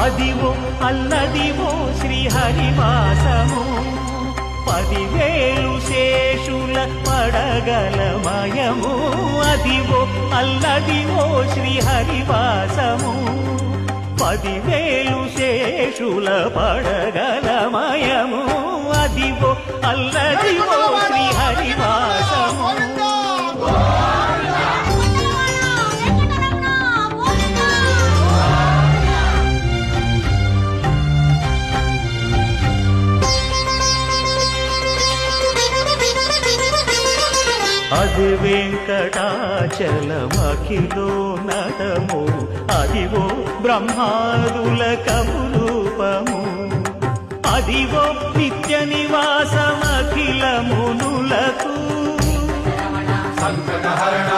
అదివో అల్లదివో శ్రీహరివాసము 10,000 శేషుల పడగలమయము అదివో అల్లదివో శ్రీహరివాసము 10,000 శేషుల పడగలమయము అదివో అల్లదివో శ్రీహరివాసము అది వెంకటాచలమఖిలో నటము అదివో బ్రహ్మాదుల కమురూపము అదివో నిత్య నివాసమఖిల మునులకు సంకటహరణ